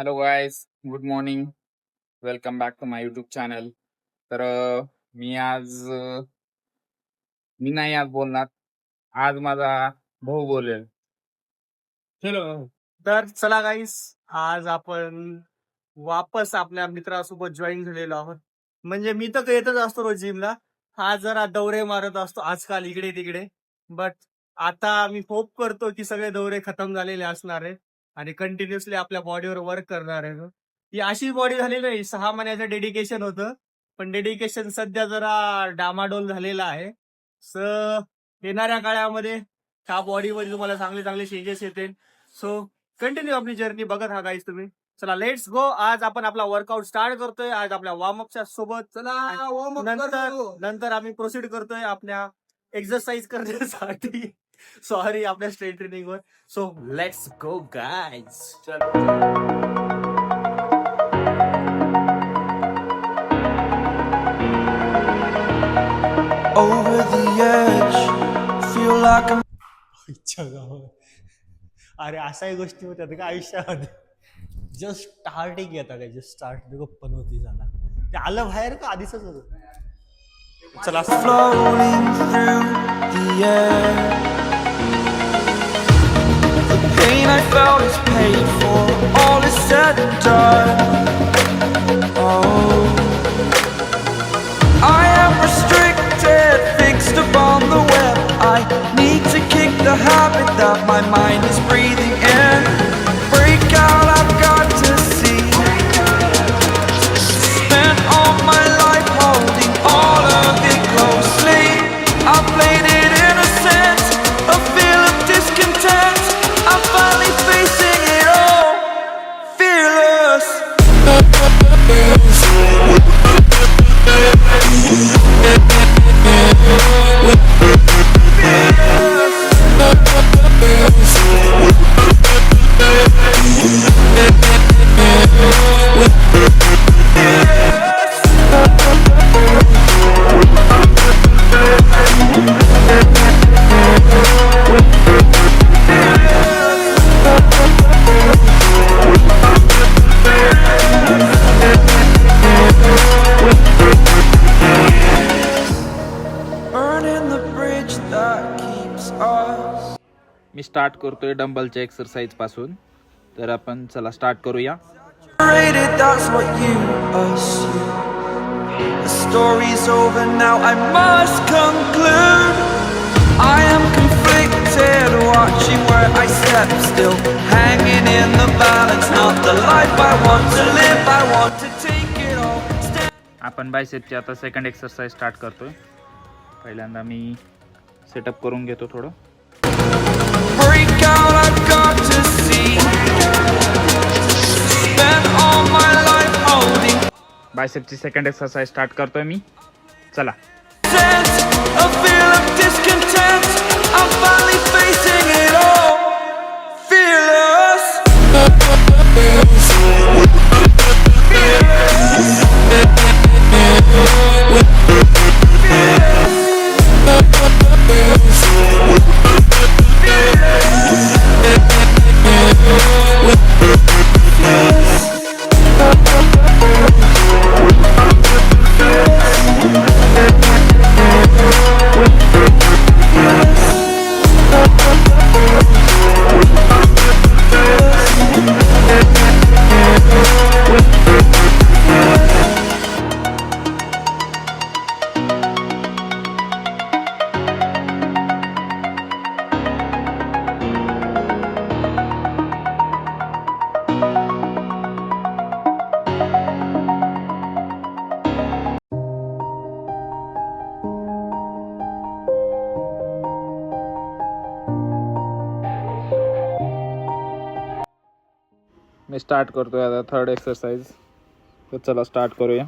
Hello guys, good morning. Welcome back to my YouTube channel. तर मी आज मी नाही आज बोलणार. आज माझा भाऊ बोलेल. हॅलो. तर चला गाईस, आज आपण वापस आपल्या मित्रासोबत जॉईन झालेलो आहोत. म्हणजे मी तर येतच असतो रोज जिमला. हा जरा दौरे मारत असतो आजकाल इकडे तिकडे. बट आता मी होप करतो की सगळे दौरे खतम झालेले असणार आहे आणि कंटिन्युअसली आपल्या बॉडीवर वर्क करणार आहे. ही अशी बॉडी झाली नाही, 6 महिन्याचं डेडिकेशन होतं, पण डेडिकेशन सध्या जरा डामाडोल झालेला आहे. येणाऱ्या काळामध्ये ह्या बॉडीमध्ये तुम्हाला चांगले चांगले चेंजेस येतील. सो कंटिन्यू आपली जर्नी बघत हा गाईस तुम्ही. चला लेट्स गो. आज आपण आपला वर्कआउट स्टार्ट करतोय आज आपल्या वॉर्मअपच्या सोबत. चला नंतर आम्ही प्रोसीड करतोय आपल्या एक्सरसाइज करण्यासाठी. सॉरी, आपल्या स्ट्रेट ट्रेनिंग वर. So let's go guys. Over the edge, feel like I'm अरे अशाही गोष्टी होत्या का आयुष्यामध्ये. जस्ट स्टार्टिंग येतात काय, जस्ट स्टार्ट पण होती झाला ते आलं बाहेर का आधीच होतं. चला floating through the air. The pain I felt is paid for, all is said and done. Oh, I am restricted, fixed upon the web. I need to kick the habit that my mind is breathing in. Break out, I've got to see. Spent all my life holding all of it closely. I played it innocent, a feel of discontent. I'm finally facing it all, fearless. Burning the bridge that keeps us. Me start करतोय डंबलच्या exercise पासून. तर आपण चला start करूया. Rated, that's what you assume. The story's over now, I must conclude. I am conflicted, watching where I step, still hanging in the balance. Not the life I want to live, I want to take it all. आपण बायसेपची आता second exercise start करतोय. पहिल्यांदा मी setup करून घेतो थोडं. Break out, I've got to see. Spent all my life holding बायसेपची second exercise start करतोय मी. चला. sense, a feel of discontent. I'm finally facing it all, fearless. Me start करतोय आता थर्ड एक्सरसाइज. तर चला स्टार्ट करूया.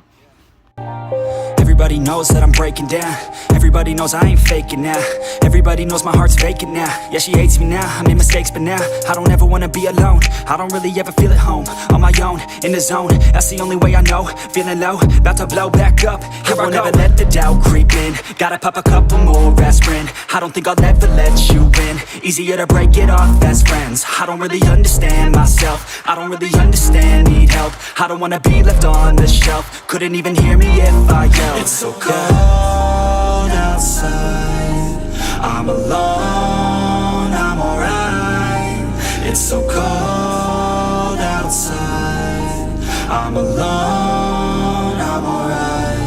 Everybody knows that I'm breaking down. Everybody knows I ain't faking now. Everybody knows my heart's vacant now. Yeah, she hates me now, I made mistakes but now I don't ever wanna be alone. I don't really ever feel at home. On my own, in the zone, that's the only way I know. Feeling low, about to blow back up. Here I won't ever let the doubt creep in. Gotta pop a couple more aspirin. I don't think I'll ever let you in. Easier to break it off as friends. I don't really understand myself. I don't really understand, need help. I don't wanna be left on the shelf. Couldn't even hear me if I yelled. It's so cold outside. I'm alone, I'm alright. It's so cold outside. I'm alone, I'm alright.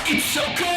It's so cold.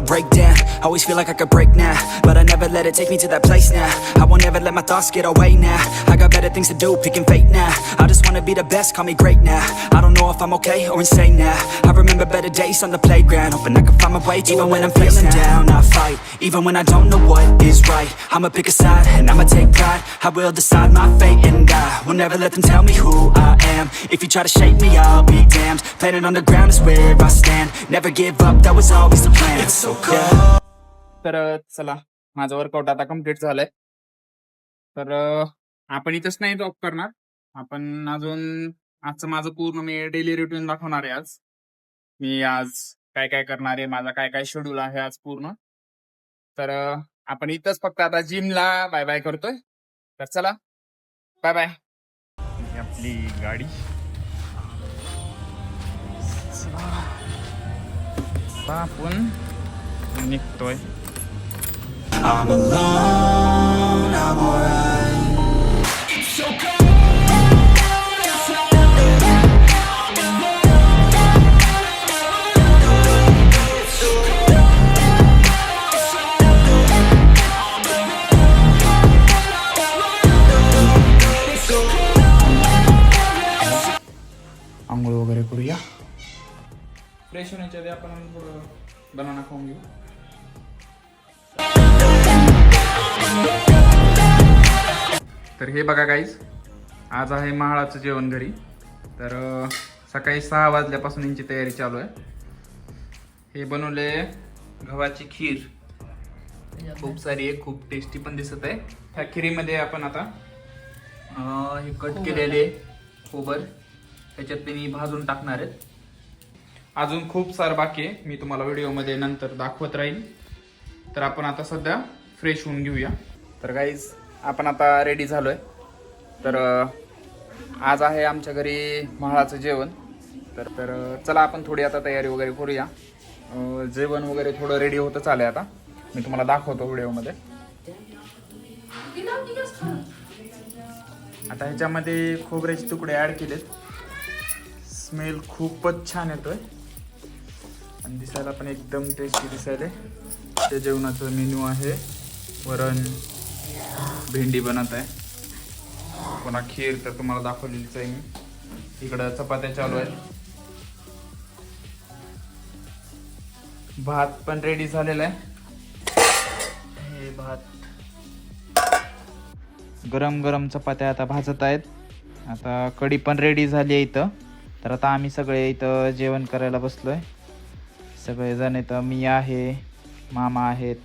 Break down, always feel like I could break now, but I never let it take me to that place now. I won't ever let my thoughts get away now. I got better things to do, picking fate now. I just wanna be the best, call me great now. I don't know if I'm okay or insane now. I remember better days on the playground, hoping I can find my way to even when I'm feeling down, I fight. Even when I don't know what is right, I'ma pick a side and I'ma take pride. I will decide my fate and I will never let them tell me who I am. If you try to shake me, I'll be damned. Planet on the ground is where I stand. Never give up, that was always the plan. It's so cold. तर चला, माझं workout आता complete झालंय. तर आपण इथंच नाही drop करणार. आपण अजून आजचं माझं पूर्ण मी डेली रुटीन दाखवणार आहे आज. मी आज काय काय करणार आहे, माझा काय काय शेड्यूल आहे आज पूर्ण. तर आपण इथंच फक्त आता जिमला बाय बाय करतोय. तर चला, बाय बाय. आपली गाडी आपण निघतोय. I'm alone, I'm alright. It's so cold. आंघोळ वगैरे करूया. फ्रेश होण्याच्या आधी आपण थोडं बनाना खाऊन घेऊ. तर हे बघा गाईज, आज आहे महाळाचं जेवण घरी. तर सकाळी 6 वाजल्यापासून यांची तयारी चालू आहे. हे बनवले गव्हाची खीर, खूप सारी आहे, खूप टेस्टी पण दिसत आहे. ह्या खिरीमध्ये आपण आता हे कट केलेले खोबर त्याच्यात त्यांनी भाजून टाकणार आहेत. अजून खूप सारं बाकी आहे, मी तुम्हाला व्हिडिओमध्ये नंतर दाखवत राहील. तर आपण आता सध्या फ्रेश होऊन घेऊया. तर गाईज, आपण आता रेडी झालोय. तर आज आहे आमच्या घरी महाळाचं जेवण. तर चला आपण थोडी आता तयारी वगैरे करूया. जेवण वगैरे थोडं रेडी होतं चालेल. आता मी तुम्हाला दाखवतो व्हिडिओमध्ये. आता ह्याच्यामध्ये खोबऱ्याचे तुकडे ॲड केलेत. स्मेल खूपच छान येतोय आणि दिसायला पण एकदम टेस्टी दिसायला. त्या जेवणाचं मेन्यू आहे, वरण, भेंडी बनत आहे, पुन्हा खीर तर तुम्हाला दाखवलेलीच आहे मी. इकडं चपात्या चालू आहेत, भात पण रेडी झालेला आहे. हे भात, गरम गरम चपात्या आता भाजत आहेत. आता कढी पण रेडी झाली आहे इथं. तर आता आम्ही सगळे इथं जेवण करायला बसलोय. सगळेजण इथं, मी आहे, मामा आहेत,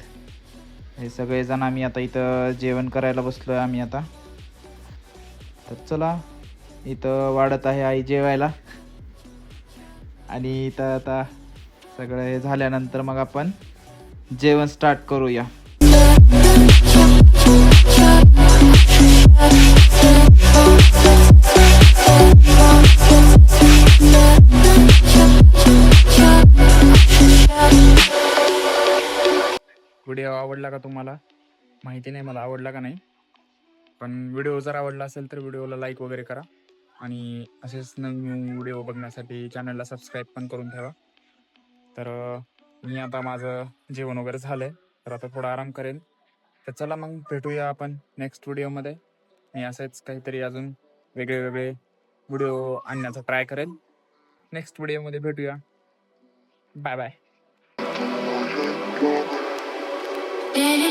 हे सगळेजण आम्ही आता इथं जेवण करायला बसलोय आम्ही आता. तर चला, इथं वाढत आहे आई जेवायला. आणि इथं आता सगळं हे झाल्यानंतर मग आपण जेवण स्टार्ट करूया. व्हिडिओ आवडला का तुम्हाला? माहिती नाही मला आवडला का नाही, पण व्हिडिओ जर आवडला असेल तर व्हिडिओला लाईक वगैरे करा. आणि असेच नवीन व्हिडिओ बघण्यासाठी चॅनलला सबस्क्राईब पण करून ठेवा. तर मी आता माझं जेवण वगैरे झालंय, तर आता थोडा आराम करेन. तर चला मग भेटूया आपण नेक्स्ट व्हिडिओमध्ये. मी असेच काहीतरी अजून वेगळे वेगळे व्हिडिओ आणण्याचा ट्राय करेन. नेक्स्ट व्हिडिओमध्ये भेटूया. Bye bye. Any